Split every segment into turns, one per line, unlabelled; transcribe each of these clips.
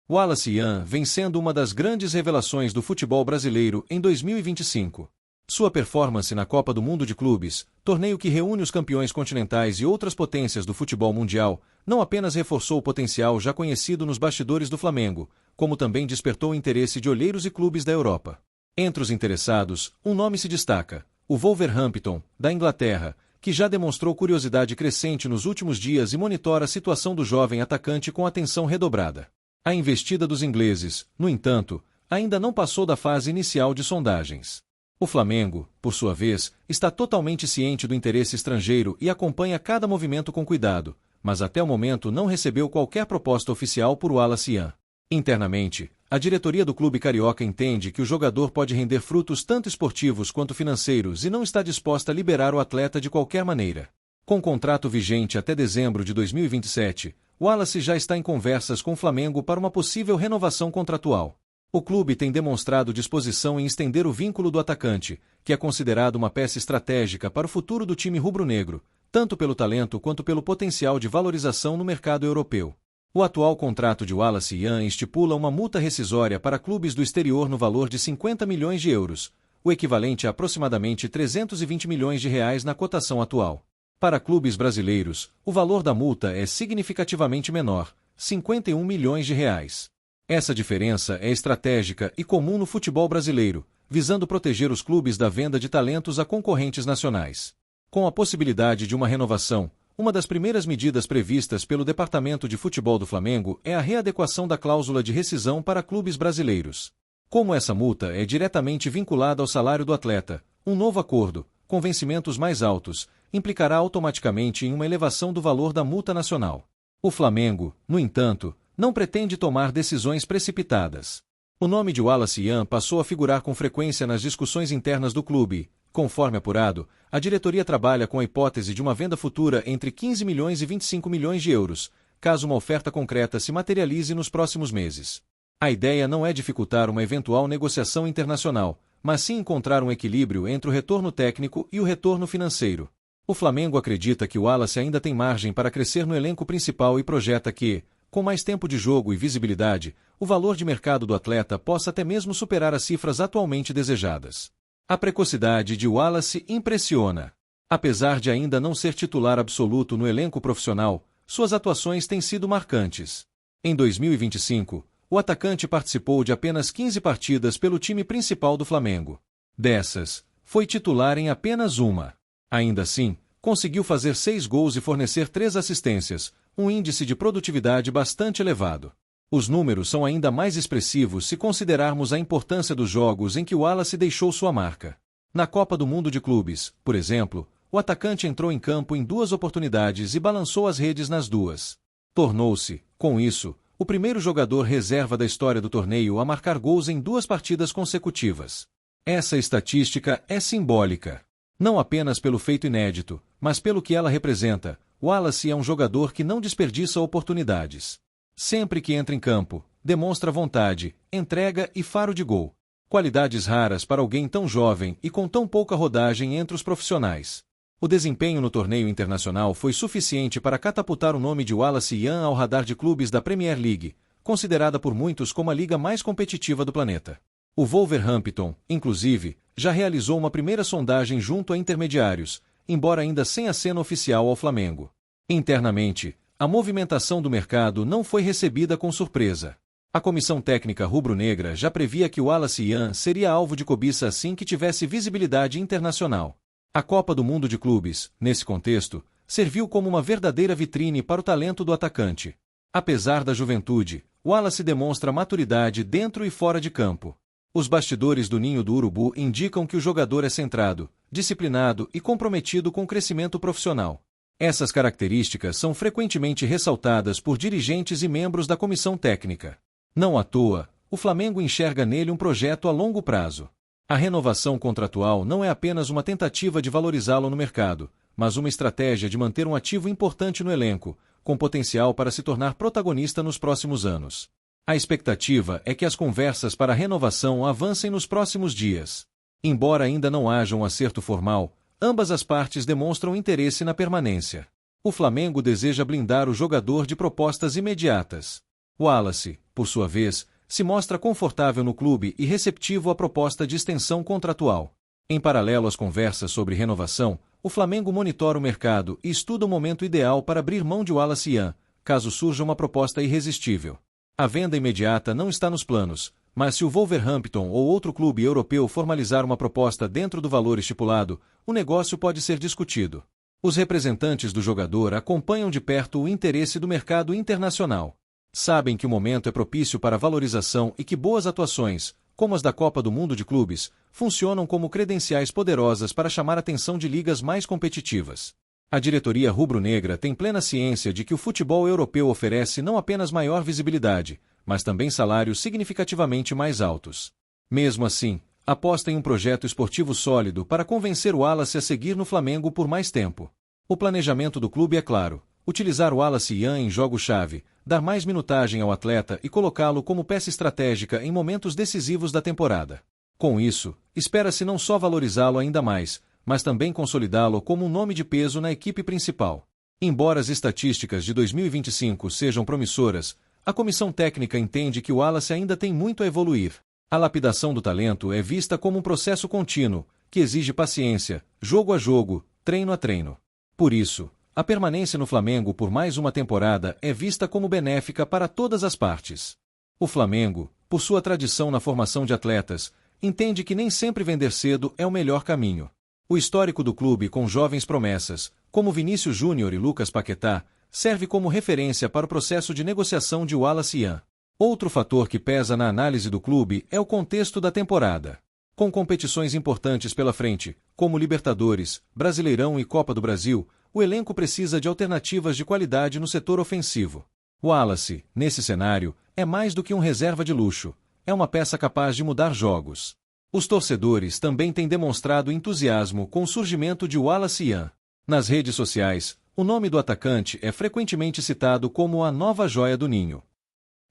Wallace Yan vem sendo uma das grandes revelações do futebol brasileiro em 2025. Sua performance na Copa do Mundo de Clubes, torneio que reúne os campeões continentais e outras potências do futebol mundial, não apenas reforçou o potencial já conhecido nos bastidores do Flamengo, como também despertou o interesse de olheiros e clubes da Europa. Entre os interessados, um nome se destaca: o Wolverhampton, da Inglaterra, que já demonstrou curiosidade crescente nos últimos dias e monitora a situação do jovem atacante com atenção redobrada. A investida dos ingleses, no entanto, ainda não passou da fase inicial de sondagens. O Flamengo, por sua vez, está totalmente ciente do interesse estrangeiro e acompanha cada movimento com cuidado, mas até o momento não recebeu qualquer proposta oficial por Wallace Yan. Internamente, a diretoria do clube carioca entende que o jogador pode render frutos tanto esportivos quanto financeiros e não está disposta a liberar o atleta de qualquer maneira. Com contrato vigente até dezembro de 2027, Wallace já está em conversas com o Flamengo para uma possível renovação contratual. O clube tem demonstrado disposição em estender o vínculo do atacante, que é considerado uma peça estratégica para o futuro do time rubro-negro, tanto pelo talento quanto pelo potencial de valorização no mercado europeu. O atual contrato de Wallace Yan estipula uma multa rescisória para clubes do exterior no valor de 50 milhões de euros, o equivalente a aproximadamente 320 milhões de reais na cotação atual. Para clubes brasileiros, o valor da multa é significativamente menor, 51 milhões de reais. Essa diferença é estratégica e comum no futebol brasileiro, visando proteger os clubes da venda de talentos a concorrentes nacionais. Com a possibilidade de uma renovação, uma das primeiras medidas previstas pelo Departamento de Futebol do Flamengo é a readequação da cláusula de rescisão para clubes brasileiros. Como essa multa é diretamente vinculada ao salário do atleta, um novo acordo, com vencimentos mais altos, implicará automaticamente em uma elevação do valor da multa nacional. O Flamengo, no entanto, não pretende tomar decisões precipitadas. O nome de Wallace Yan passou a figurar com frequência nas discussões internas do clube. Conforme apurado, a diretoria trabalha com a hipótese de uma venda futura entre 15 milhões e 25 milhões de euros, caso uma oferta concreta se materialize nos próximos meses. A ideia não é dificultar uma eventual negociação internacional, mas sim encontrar um equilíbrio entre o retorno técnico e o retorno financeiro. O Flamengo acredita que o Wallace ainda tem margem para crescer no elenco principal e projeta que, com mais tempo de jogo e visibilidade, o valor de mercado do atleta possa até mesmo superar as cifras atualmente desejadas. A precocidade de Wallace impressiona. Apesar de ainda não ser titular absoluto no elenco profissional, suas atuações têm sido marcantes. Em 2025, o atacante participou de apenas 15 partidas pelo time principal do Flamengo. Dessas, foi titular em apenas uma. Ainda assim, conseguiu fazer 6 gols e fornecer 3 assistências, um índice de produtividade bastante elevado. Os números são ainda mais expressivos se considerarmos a importância dos jogos em que o Wallace deixou sua marca. Na Copa do Mundo de Clubes, por exemplo, o atacante entrou em campo em 2 oportunidades e balançou as redes nas 2. Tornou-se, com isso, o primeiro jogador reserva da história do torneio a marcar gols em 2 partidas consecutivas. Essa estatística é simbólica. Não apenas pelo feito inédito, mas pelo que ela representa. Wallace é um jogador que não desperdiça oportunidades. Sempre que entra em campo, demonstra vontade, entrega e faro de gol. Qualidades raras para alguém tão jovem e com tão pouca rodagem entre os profissionais. O desempenho no torneio internacional foi suficiente para catapultar o nome de Wallace Yan ao radar de clubes da Premier League, considerada por muitos como a liga mais competitiva do planeta. O Wolverhampton, inclusive, já realizou uma primeira sondagem junto a intermediários, embora ainda sem aceno oficial ao Flamengo. Internamente, a movimentação do mercado não foi recebida com surpresa. A comissão técnica rubro-negra já previa que o Wallace Yan seria alvo de cobiça assim que tivesse visibilidade internacional. A Copa do Mundo de Clubes, nesse contexto, serviu como uma verdadeira vitrine para o talento do atacante. Apesar da juventude, Wallace demonstra maturidade dentro e fora de campo. Os bastidores do Ninho do Urubu indicam que o jogador é centrado, disciplinado e comprometido com o crescimento profissional. Essas características são frequentemente ressaltadas por dirigentes e membros da comissão técnica. Não à toa, o Flamengo enxerga nele um projeto a longo prazo. A renovação contratual não é apenas uma tentativa de valorizá-lo no mercado, mas uma estratégia de manter um ativo importante no elenco, com potencial para se tornar protagonista nos próximos anos. A expectativa é que as conversas para a renovação avancem nos próximos dias. Embora ainda não haja um acerto formal, ambas as partes demonstram interesse na permanência. O Flamengo deseja blindar o jogador de propostas imediatas. Wallace, por sua vez, se mostra confortável no clube e receptivo à proposta de extensão contratual. Em paralelo às conversas sobre renovação, o Flamengo monitora o mercado e estuda o momento ideal para abrir mão de Wallace Ian, caso surja uma proposta irresistível. A venda imediata não está nos planos, mas se o Wolverhampton ou outro clube europeu formalizar uma proposta dentro do valor estipulado, o negócio pode ser discutido. Os representantes do jogador acompanham de perto o interesse do mercado internacional. Sabem que o momento é propício para valorização e que boas atuações, como as da Copa do Mundo de Clubes, funcionam como credenciais poderosas para chamar a atenção de ligas mais competitivas. A diretoria rubro-negra tem plena ciência de que o futebol europeu oferece não apenas maior visibilidade, mas também salários significativamente mais altos. Mesmo assim, aposta em um projeto esportivo sólido para convencer o Wallace a seguir no Flamengo por mais tempo. O planejamento do clube é claro: utilizar o Wallace Ian em jogo-chave, dar mais minutagem ao atleta e colocá-lo como peça estratégica em momentos decisivos da temporada. Com isso, espera-se não só valorizá-lo ainda mais, mas também consolidá-lo como um nome de peso na equipe principal. Embora as estatísticas de 2025 sejam promissoras, a comissão técnica entende que o Wallace ainda tem muito a evoluir. A lapidação do talento é vista como um processo contínuo, que exige paciência, jogo a jogo, treino a treino. Por isso, a permanência no Flamengo por mais uma temporada é vista como benéfica para todas as partes. O Flamengo, por sua tradição na formação de atletas, entende que nem sempre vender cedo é o melhor caminho. O histórico do clube com jovens promessas, como Vinícius Júnior e Lucas Paquetá, serve como referência para o processo de negociação de Wallace Ian. Outro fator que pesa na análise do clube é o contexto da temporada. Com competições importantes pela frente, como Libertadores, Brasileirão e Copa do Brasil, o elenco precisa de alternativas de qualidade no setor ofensivo. Wallace, nesse cenário, é mais do que um reserva de luxo, é uma peça capaz de mudar jogos. Os torcedores também têm demonstrado entusiasmo com o surgimento de Wallace Ian. Nas redes sociais, o nome do atacante é frequentemente citado como a nova joia do ninho.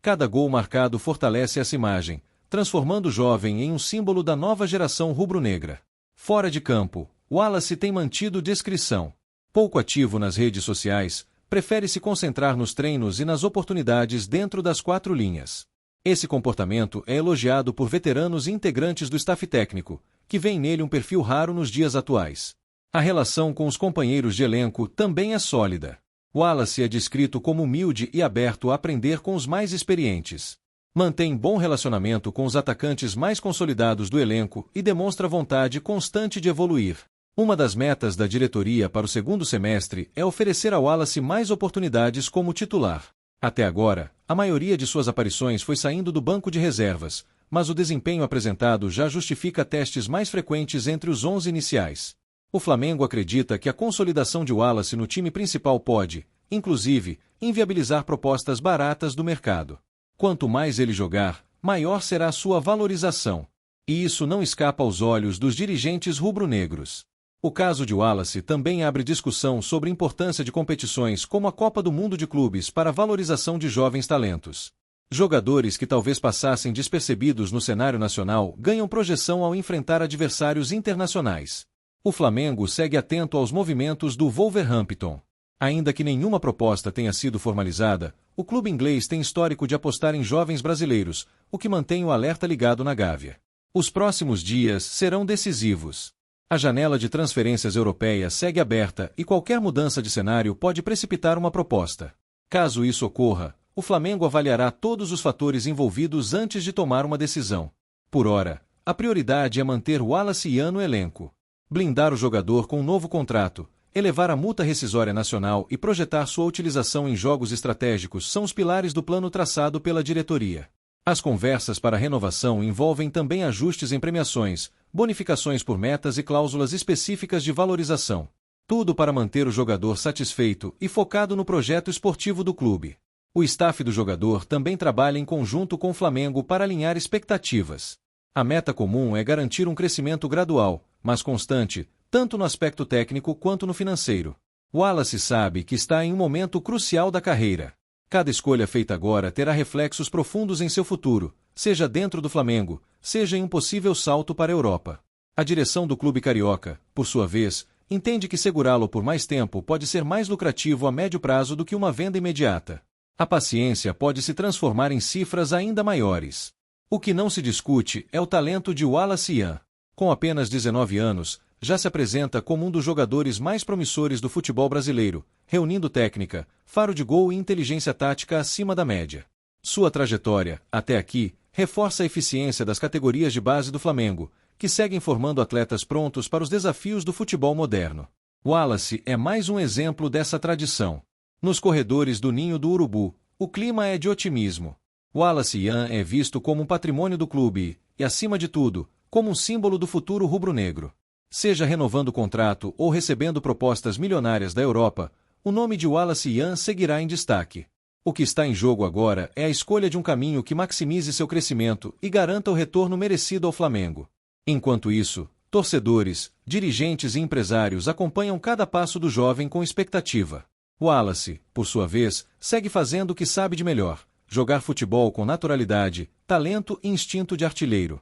Cada gol marcado fortalece essa imagem, transformando o jovem em um símbolo da nova geração rubro-negra. Fora de campo, Wallace tem mantido discrição. Pouco ativo nas redes sociais, prefere se concentrar nos treinos e nas oportunidades dentro das quatro linhas. Esse comportamento é elogiado por veteranos e integrantes do staff técnico, que veem nele um perfil raro nos dias atuais. A relação com os companheiros de elenco também é sólida. Wallace é descrito como humilde e aberto a aprender com os mais experientes. Mantém bom relacionamento com os atacantes mais consolidados do elenco e demonstra vontade constante de evoluir. Uma das metas da diretoria para o segundo semestre é oferecer a Wallace mais oportunidades como titular. Até agora, a maioria de suas aparições foi saindo do banco de reservas, mas o desempenho apresentado já justifica testes mais frequentes entre os 11 iniciais. O Flamengo acredita que a consolidação de Wallace no time principal pode, inclusive, inviabilizar propostas baratas do mercado. Quanto mais ele jogar, maior será sua valorização. E isso não escapa aos olhos dos dirigentes rubro-negros. O caso de Wallace também abre discussão sobre a importância de competições como a Copa do Mundo de Clubes para a valorização de jovens talentos. Jogadores que talvez passassem despercebidos no cenário nacional ganham projeção ao enfrentar adversários internacionais. O Flamengo segue atento aos movimentos do Wolverhampton. Ainda que nenhuma proposta tenha sido formalizada, o clube inglês tem histórico de apostar em jovens brasileiros, o que mantém o alerta ligado na Gávea. Os próximos dias serão decisivos. A janela de transferências europeia segue aberta e qualquer mudança de cenário pode precipitar uma proposta. Caso isso ocorra, o Flamengo avaliará todos os fatores envolvidos antes de tomar uma decisão. Por ora, a prioridade é manter Wallace Ian no elenco, blindar o jogador com um novo contrato, elevar a multa rescisória nacional e projetar sua utilização em jogos estratégicos são os pilares do plano traçado pela diretoria. As conversas para a renovação envolvem também ajustes em premiações, bonificações por metas e cláusulas específicas de valorização. Tudo para manter o jogador satisfeito e focado no projeto esportivo do clube. O staff do jogador também trabalha em conjunto com o Flamengo para alinhar expectativas. A meta comum é garantir um crescimento gradual, mas constante, tanto no aspecto técnico quanto no financeiro. Wallace sabe que está em um momento crucial da carreira. Cada escolha feita agora terá reflexos profundos em seu futuro, seja dentro do Flamengo, seja em um possível salto para a Europa. A direção do clube carioca, por sua vez, entende que segurá-lo por mais tempo pode ser mais lucrativo a médio prazo do que uma venda imediata. A paciência pode se transformar em cifras ainda maiores. O que não se discute é o talento de Wallace Ian. Com apenas 19 anos, já se apresenta como um dos jogadores mais promissores do futebol brasileiro, reunindo técnica, faro de gol e inteligência tática acima da média. Sua trajetória, até aqui, reforça a eficiência das categorias de base do Flamengo, que seguem formando atletas prontos para os desafios do futebol moderno. Wallace é mais um exemplo dessa tradição. Nos corredores do Ninho do Urubu, o clima é de otimismo. Wallace Ian é visto como um patrimônio do clube e, acima de tudo, como um símbolo do futuro rubro-negro. Seja renovando o contrato ou recebendo propostas milionárias da Europa, o nome de Wallace Ian seguirá em destaque. O que está em jogo agora é a escolha de um caminho que maximize seu crescimento e garanta o retorno merecido ao Flamengo. Enquanto isso, torcedores, dirigentes e empresários acompanham cada passo do jovem com expectativa. Wallace, por sua vez, segue fazendo o que sabe de melhor: jogar futebol com naturalidade, talento e instinto de artilheiro.